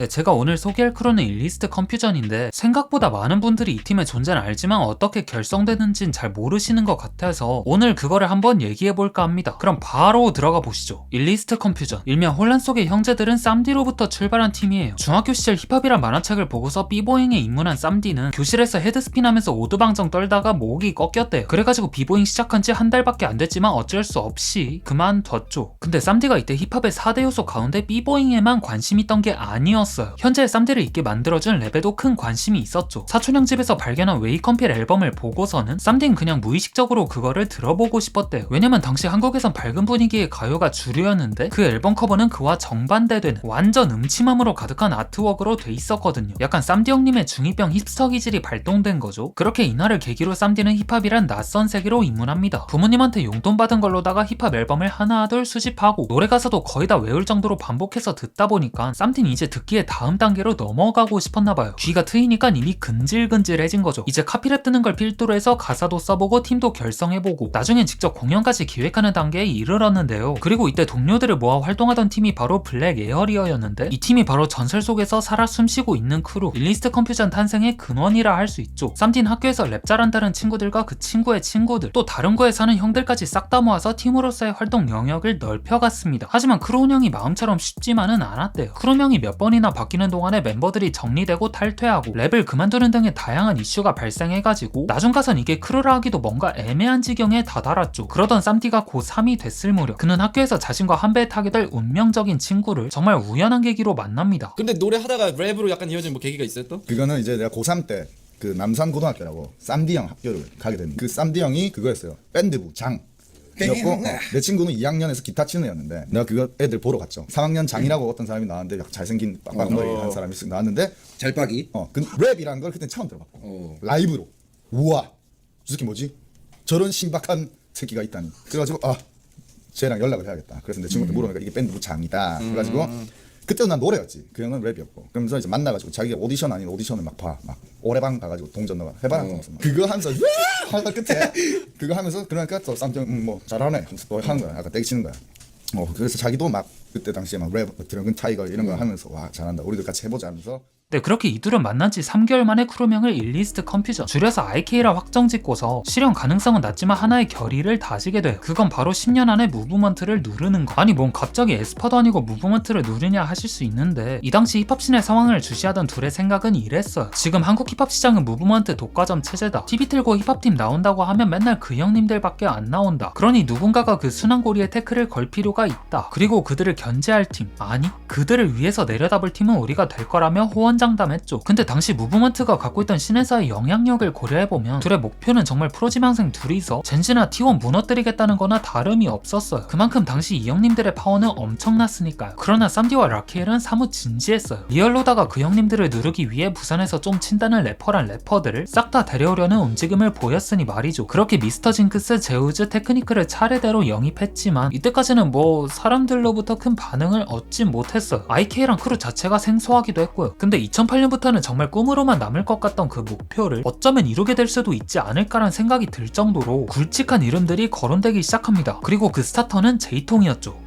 네, 제가 오늘 소개할 크루는 일리스트 컴퓨전인데 생각보다 많은 분들이 이 팀의 존재는 알지만 어떻게 결성되는진 잘 모르시는 것 같아서 오늘 그거를 한번 얘기해볼까 합니다. 그럼 바로 들어가 보시죠. 일리스트 컴퓨전, 일명 혼란 속의 형제들은 쌈디로부터 출발한 팀이에요. 중학교 시절 힙합이란 만화책을 보고서 비보잉에 입문한 쌈디는 교실에서 헤드스핀하면서 오두방정 떨다가 목이 꺾였대요. 그래가지고 비보잉 시작한 지 한 달밖에 안 됐지만 어쩔 수 없이 그만뒀죠. 근데 쌈디가 이때 힙합의 4대 요소 가운데 비보잉에만 관심 있던 게 아니었어요. 현재 쌈디를 있게 만들어준 랩에도 큰 관심이 있었죠. 사촌형 집에서 발견한 웨이컴필 앨범을 보고서는 쌈디는 그냥 무의식적으로 그거를 들어보고 싶었대요. 왜냐면 당시 한국에선 밝은 분위기의 가요가 주류였는데 그 앨범 커버는 그와 정반대되는 완전 음침함으로 가득한 아트워크로 돼 있었거든요. 약간 쌈디 형님의 중2병 힙스터 기질이 발동된 거죠. 그렇게 이날을 계기로 쌈디는 힙합이란 낯선 세계로 입문합니다. 부모님한테 용돈 받은 걸로다가 힙합 앨범을 하나둘 수집하고 노래 가사도 거의 다 외울 정도로 반복해서 듣다 보니까 쌈디는 이제 듣기에 다음 단계로 넘어가고 싶었나봐요. 귀가 트이니까 이미 근질근질해진 거죠. 이제 카피랩 뜨는 걸 필두로 해서 가사도 써보고 팀도 결성해보고 나중엔 직접 공연까지 기획하는 단계에 이르렀는데요. 그리고 이때 동료들을 모아 활동하던 팀이 바로 블랙 에어리어였는데 이 팀이 바로 전설 속에서 살아 숨쉬고 있는 크루, 일리스트 컴퓨전 탄생의 근원이라 할 수 있죠. 쌈디는 학교에서 랩 잘한다는 친구들과 그 친구의 친구들, 또 다른 구에 사는 형들까지 싹 다 모아서 팀으로서의 활동 영역을 넓혀갔습니다. 하지만 크루 운영이 마음처럼 쉽지만은 않았대요. 크루 명이 몇 번이나 바뀌는 동안에 멤버들이 정리되고 탈퇴하고 랩을 그만두는 등의 다양한 이슈가 발생해가지고 나중 가선 이게 크루라 하기도 뭔가 애매한 지경에 다다랐죠. 그러던 쌈디가 고3이 됐을 무렵 그는 학교에서 자신과 한 배에 타게 될 운명적인 친구를 정말 우연한 계기로 만납니다. 근데 노래 하다가 랩으로 약간 이어진 뭐 계기가 있어요 또? 그거는 이제 내가 고3 때 그 남산고등학교라고 쌈디 형 학교를 가게 됩니다. 그 쌈디 형이 그거였어요. 밴드부 장. 였고 내 친구는 2학년에서 기타 치는 애였는데 내가 그거 애들 보러 갔죠. 3학년 장이라고 어떤 사람이 나왔는데 잘생긴 빡빡머리 한 사람이 쓱 나왔는데 잘빠기? 그 랩이라는 걸 그때 처음 들어봤고 라이브로 우와 저 새끼 뭐지? 저런 신박한 새끼가 있다니. 그래가지고 쟤랑 연락을 해야겠다. 그래서 내 친구한테 물어보니까 이게 밴드부 장이다. 그래가지고 그때도 난 노래였지. 그 형은 랩이었고. 그러면서 이제 만나가지고 자기가 오디션 아닌 오디션을 막 오래방 가가지고 동전 넣어 해봐라. 그거 하면서 하다 끝에 그거 하면서 그러니까 또 쌈정 뭐 잘하네. 또 하는 거야. 아까 떼치는 거야. 그래서 자기도 막 그때 당시에 막 랩, 드렁큰 타이거 이런 거 하면서 와 잘한다. 우리도 같이 해보자 하면서. 네, 그렇게 이 둘은 만난 지 3개월 만에 크루명을 일리스트 컴퓨전, 줄여서 IK라 확정짓고서 실현 가능성은 낮지만 하나의 결의를 다지게 돼요. 그건 바로 10년 안에 무브먼트를 누르는 거. 아니 뭔 갑자기 에스파도 아니고 무브먼트를 누르냐 하실 수 있는데 이 당시 힙합씬의 상황을 주시하던 둘의 생각은 이랬어요. 지금 한국 힙합 시장은 무브먼트 독과점 체제다. TV 틀고 힙합팀 나온다고 하면 맨날 그 형님들밖에 안 나온다. 그러니 누군가가 그 순환고리에 태클을 걸 필요가 있다. 그리고 그들을 견제할 팀, 아니 그들을 위해서 내려다볼 팀은 우리가 될 거라며 호언장담했죠. 근데 당시 무브먼트가 갖고 있던 신회사의 영향력을 고려해보면 둘의 목표는 정말 프로지망생 둘이서 젠지나 T1 무너뜨리겠다는 거나 다름이 없었어요. 그만큼 당시 이 형님들의 파워는 엄청났으니까요. 그러나 쌈디와 라키엘은 사뭇 진지했어요. 리얼로다가 그 형님들을 누르기 위해 부산에서 좀 친다는 래퍼란 래퍼들을 싹 다 데려오려는 움직임을 보였으니 말이죠. 그렇게 미스터 징크스, 제우즈, 테크니크를 차례대로 영입했지만 이때까지는 뭐 사람들로부터 큰 반응을 얻지 못했어요. IK랑 크루 자체가 생소하기도 했고요. 근데 2008년부터는 정말 꿈으로만 남을 것 같던 그 목표를 어쩌면 이루게 될 수도 있지 않을까란 생각이 들 정도로 굵직한 이름들이 거론되기 시작합니다. 그리고 그 스타터는 제이통이었죠.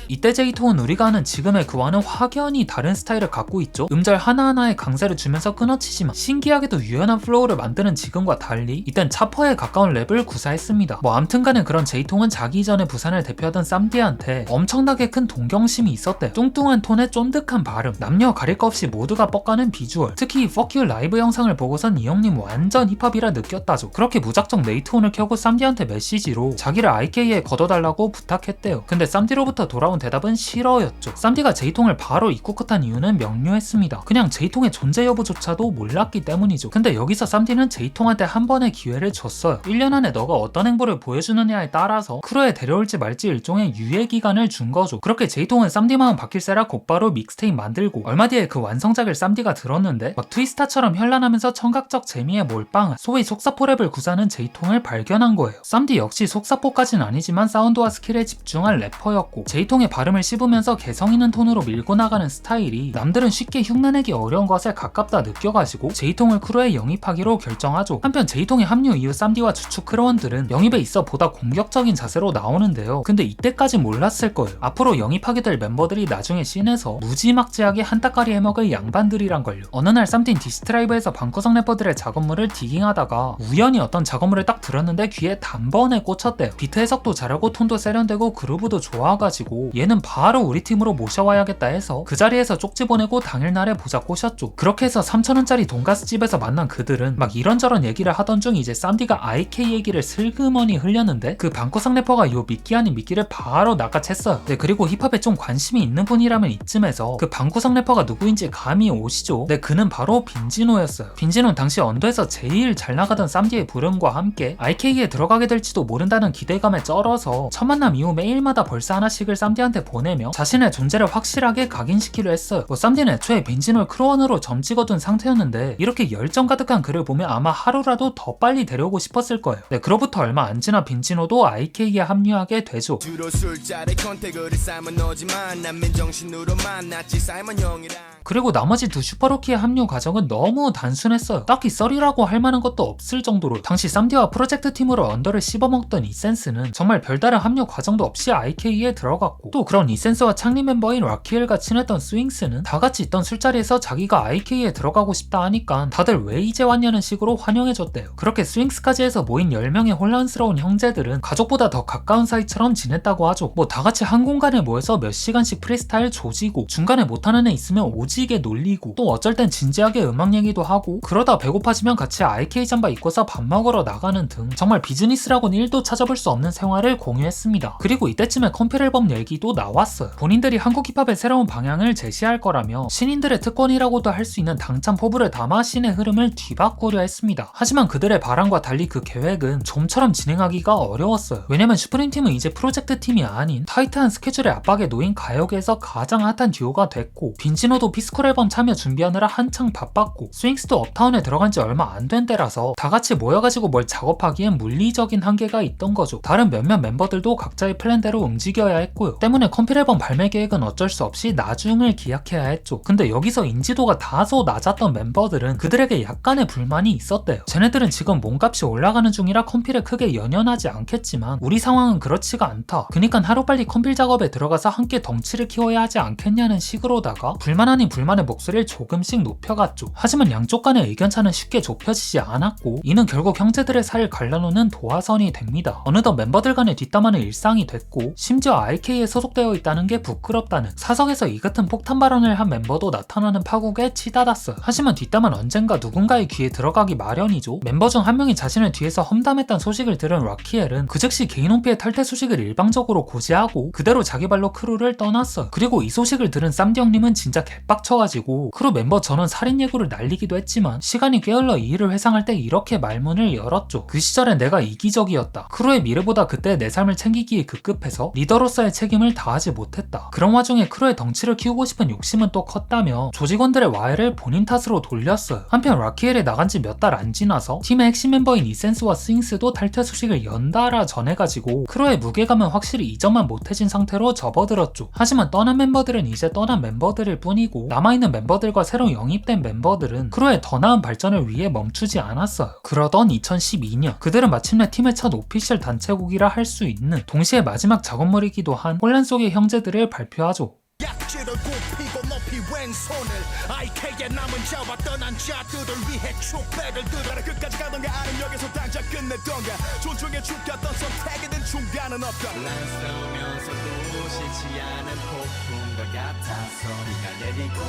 이때 제이통은 우리가 아는 지금의 그와는 확연히 다른 스타일을 갖고 있죠. 음절 하나하나에 강세를 주면서 끊어치지만 신기하게도 유연한 플로우를 만드는 지금과 달리 이땐 차퍼에 가까운 랩을 구사했습니다. 뭐 암튼간에 그런 제이통은 자기 이전에 부산을 대표하던 쌈디한테 엄청나게 큰 동경심이 있었대. 뚱뚱한 톤에 쫀득한 발음, 남녀 가릴 거 없이 모두가 뻑가는 비주얼. 특히 Fuck You 라이브 영상을 보고선 이 형님 완전 힙합이라 느꼈다죠. 그렇게 무작정 네이트온을 켜고 쌈디한테 메시지로 자기를 IK에 걷어달라고 부탁했대요. 근데 쌈디로부터 돌아온 대답은 싫어였죠. 쌈디가 제이통을 바로 입국컷한 이유는 명료했습니다. 그냥 제이통의 존재 여부조차도 몰랐기 때문이죠. 근데 여기서 쌈디는 제이통한테 한 번의 기회를 줬어요. 1년 안에 너가 어떤 행보를 보여주느냐에 따라서 크루에 데려올지 말지 일종의 유예 기간을 준 거죠. 그렇게 제이통은 쌈디 마음 바뀔세라 곧바로 믹스테이프 만들고 얼마 뒤에 그 완성작을 쌈디가 들었는데 막 트위스타처럼 현란하면서 청각적 재미에 몰빵한 소위 속사포 랩을 구사하는 제이통을 발견한 거예요. 쌈디 역시 속사포까진 아니지만 사운드와 스킬에 집중한 래퍼였고 제이통의 발음을 씹으면서 개성 있는 톤으로 밀고 나가는 스타일이 남들은 쉽게 흉내내기 어려운 것에 가깝다 느껴가지고 제이통을 크루에 영입하기로 결정하죠. 한편 제이통의 합류 이후 쌈디와 주축 크루원들은 영입에 있어 보다 공격적인 자세로 나오는데요. 근데 이때까진 몰랐을 거예요. 앞으로 영입하게 될 멤버들이 나중에 씬에서 무지막지하게 한따까리 해먹을 양반들이란걸요. 어느 날 쌈디는 디스트라이브에서 방구석 래퍼들의 작업물을 디깅하다가 우연히 어떤 작업물을 딱 들었는데 귀에 단번에 꽂혔대요. 비트 해석도 잘하고 톤도 세련되고 그루브도 좋아가지고 얘는 바로 우리 팀으로 모셔와야겠다 해서 그 자리에서 쪽지 보내고 당일날에 보자 꼬셨죠. 그렇게 해서 3,000원짜리 돈가스 집에서 만난 그들은 막 이런저런 얘기를 하던 중 이제 쌈디가 IK 얘기를 슬그머니 흘렸는데 그 방구석 래퍼가 요 미끼 아닌 미끼를 바로 낚아챘어요. 네, 그리고 힙합에 좀 관심이 있는 분이라면 이쯤에서 그 방구석 래퍼가 누구인지 감이 오시죠. 네, 그는 바로 빈지노였어요. 빈지노는 당시 언더에서 제일 잘 나가던 쌈디의 부름과 함께 IK에 들어가게 될지도 모른다는 기대감에 쩔어서 첫 만남 이후 매일마다 벌써 하나씩을 쌈디한테 보내며 자신의 존재를 확실하게 각인시키려 했어요. 쌈디는 애초에 빈지노를 크루원으로 점 찍어둔 상태였는데 이렇게 열정 가득한 그를 보면 아마 하루라도 더 빨리 데려오고 싶었을 거예요. 네, 그로부터 얼마 안 지나 빈지노도 IK에 합류하게 되죠. 주로 술자리 컨택을 삶은 너지만 난 맨정신으로 만났지 사이먼 형이랑. 그리고 나머지 두 슈퍼루키의 합류 과정은 너무 단순했어요. 딱히 썰이라고 할 만한 것도 없을 정도로 당시 쌈디와 프로젝트 팀으로 언더를 씹어먹던 이센스는 정말 별다른 합류 과정도 없이 IK에 들어갔고 또 그런 이센스와 창립 멤버인 라키엘과 친했던 스윙스는 다 같이 있던 술자리에서 자기가 IK에 들어가고 싶다 하니까 다들 왜 이제 왔냐는 식으로 환영해줬대요. 그렇게 스윙스까지 해서 모인 10명의 혼란스러운 형제들은 가족보다 더 가까운 사이처럼 지냈다고 하죠. 뭐 다 같이 한 공간에 모여서 몇 시간씩 프리스타일 조지고 중간에 못하는 애 있으면 오지게 놀리고 또 어쩔 땐 진지하게 음악 얘기도 하고 그러다 배고파지면 같이 IK 잠바 입고서 밥 먹으러 나가는 등 정말 비즈니스라고는 1도 찾아볼 수 없는 생활을 공유했습니다. 그리고 이때쯤에 컴필 앨범 얘기도 나왔어요. 본인들이 한국 힙합의 새로운 방향을 제시할 거라며 신인들의 특권이라고도 할 수 있는 당찬 포부를 담아 씬의 흐름을 뒤바꾸려 했습니다. 하지만 그들의 바람과 달리 그 계획은 좀처럼 진행하기가 어려웠어요. 왜냐면 슈프림팀은 이제 프로젝트 팀이 아닌 타이트한 스케줄의 압박에 놓인 가요계에서 가장 핫한 듀오가 됐고 빈지노도 피스콜 앨범 참여 준비하느라 한창 바빴고 스윙스도 업타운에 들어간 지 얼마 안 된 때라서 다 같이 모여가지고 뭘 작업하기엔 물리적인 한계가 있던 거죠. 다른 몇몇 멤버들도 각자의 플랜대로 움직여야 했고요. 때문에 컴필 앨범 발매 계획은 어쩔 수 없이 나중을 기약해야 했죠. 근데 여기서 인지도가 다소 낮았던 멤버들은 그들에게 약간의 불만이 있었대요. 쟤네들은 지금 몸값이 올라가는 중이라 컴필에 크게 연연하지 않겠지만 우리 상황은 그렇지가 않다. 그니까 하루빨리 컴필 작업에 들어가서 함께 덩치를 키워야 하지 않겠냐는 식으로다가 불만 아닌 불만의 목소리를 조금씩 높여갔죠. 하지만 양쪽 간의 의견차는 쉽게 좁혀지지 않았고 이는 결국 형제들의 사이를 갈라놓는 도화선이 됩니다. 어느덧 멤버들 간의 뒷담화는 일상이 됐고 심지어 IK에 소속되어 있다는 게 부끄럽다는 사석에서 이 같은 폭탄 발언을 한 멤버도 나타나는 파국에 치닫았어요. 하지만 뒷담화는 언젠가 누군가의 귀에 들어가기 마련이죠. 멤버 중 한 명이 자신을 뒤에서 험담했다는 소식을 들은 라키엘은 그 즉시 개인 홈피의 탈퇴 소식을 일방적으로 고지하고 그대로 자기 발로 크루를 떠났어요. 그리고 이 소식을 들은 쌈디 형님은 진짜 개빡쳐가지고 크루 멤버 전원 살인 예고를 날리기도 했지만 시간이 게을러 이 일을 회상할 때 이렇게 말문을 열었죠. 그 시절엔 내가 이기적이었다. 크루의 미래보다 그때 내 삶을 챙기기에 급급해서 리더로서의 책임을 다하지 못했다. 그런 와중에 크루의 덩치를 키우고 싶은 욕심은 또 컸다며 조직원들의 와해를 본인 탓으로 돌렸어요. 한편 라키엘이 나간 지 몇 달 안 지나서 팀의 핵심 멤버인 이센스와 스윙스도 탈퇴 소식을 연달아 전해가지고 크루의 무게감은 확실히 이전만 못해진 상태로 접어들었죠. 하지만 떠난 멤버들은 이제 떠난 멤버들일 뿐이고 남아있는 멤버들과 새로 영입된 멤버들은 크루의 더 나은 발전을 위해 멈추지 않았어요. 그러던 2012년 그들은 마침내 팀의 첫 오피셜 단체곡이라 할 수 있는 동시에 마지막 작업물이기도 한 혼란 속의 형제들을 발표하죠. 약지를 굽히고 높이 왼손을 IK에 남은 자와 떠난 자들을 위해 축배를 들어라. 끝까지 가던가 아니면 여기서 당장 끝내던가 존중해 죽였던 선택에는 중단은 없다. 난 쏘면서도 싫지 않은 폭풍과 같아. 소리가 내리고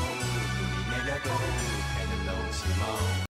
눈이 내려도 배는 놓지 마.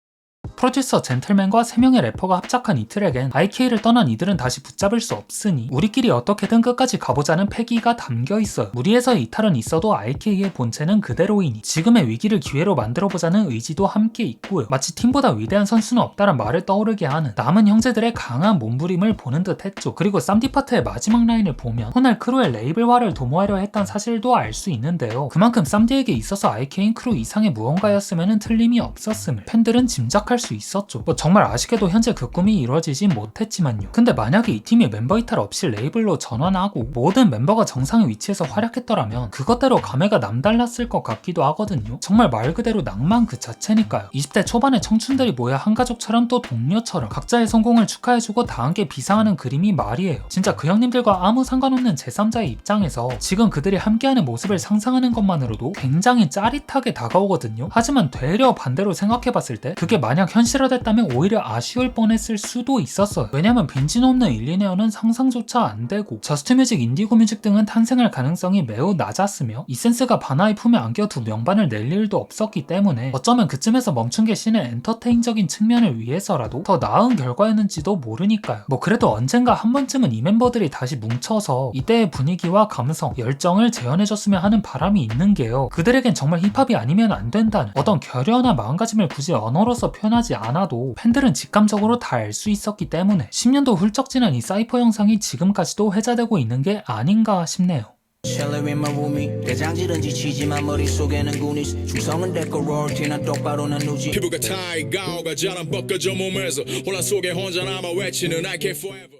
프로듀서 젠틀맨과 3명의 래퍼가 합작한 이 트랙엔 IK를 떠난 이들은 다시 붙잡을 수 없으니 우리끼리 어떻게든 끝까지 가보자는 패기가 담겨있어요. 무리해서의 이탈은 있어도 IK의 본체는 그대로이니 지금의 위기를 기회로 만들어보자는 의지도 함께 있고요. 마치 팀보다 위대한 선수는 없다는 말을 떠오르게 하는 남은 형제들의 강한 몸부림을 보는 듯 했죠. 그리고 쌈디 파트의 마지막 라인을 보면 훗날 크루의 레이블화를 도모하려 했던 사실도 알 수 있는데요. 그만큼 쌈디에게 있어서 IK인 크루 이상의 무언가였으면 틀림이 없었음을 팬들은 짐작할 수 수 있었죠. 뭐 정말 아쉽게도 현재 그 꿈이 이루어지진 못했지만요. 근데 만약에 이 팀이 멤버 이탈 없이 레이블로 전환하고 모든 멤버가 정상의 위치에서 활약했더라면 그것대로 감회가 남달랐을 것 같기도 하거든요. 정말 말 그대로 낭만 그 자체니까요. 20대 초반의 청춘들이 모여 한 가족처럼 또 동료처럼 각자의 성공을 축하해주고 다 함께 비상하는 그림이 말이에요. 진짜 그 형님들과 아무 상관없는 제3자의 입장에서 지금 그들이 함께하는 모습을 상상하는 것만으로도 굉장히 짜릿하게 다가오거든요. 하지만 되려 반대로 생각해봤을 때 그게 만약 현실화됐다면 오히려 아쉬울 뻔했을 수도 있었어요. 왜냐면 빈진 없는 일리네어는 상상조차 안 되고 저스트뮤직, 인디고뮤직 등은 탄생할 가능성이 매우 낮았으며 이센스가 바나의 품에 안겨 두 명반을 낼 일도 없었기 때문에 어쩌면 그쯤에서 멈춘 게 신의 엔터테인적인 측면을 위해서라도 더 나은 결과였는지도 모르니까요. 뭐 그래도 언젠가 한 번쯤은 이 멤버들이 다시 뭉쳐서 이때의 분위기와 감성, 열정을 재현해줬으면 하는 바람이 있는 게요. 그들에겐 정말 힙합이 아니면 안 된다는 어떤 결여나 마음가짐을 굳이 언어로서 표현하지 않아도 팬들은 직감적으로 다 알 수 있었기 때문에 10년도 훌쩍 지난 이 사이퍼 영상이 지금까지도 회자되고 있는 게 아닌가 싶네요. Chillin' with my roomie 대장질은 지치지만 머릿속에는 Goonies 충성은 됐고 로열티는 똑바로 난 누지 피부가 타이가 오가 자란 벗겨져 몸에서 혼란 속에 혼자 남아 외치는 I can't forever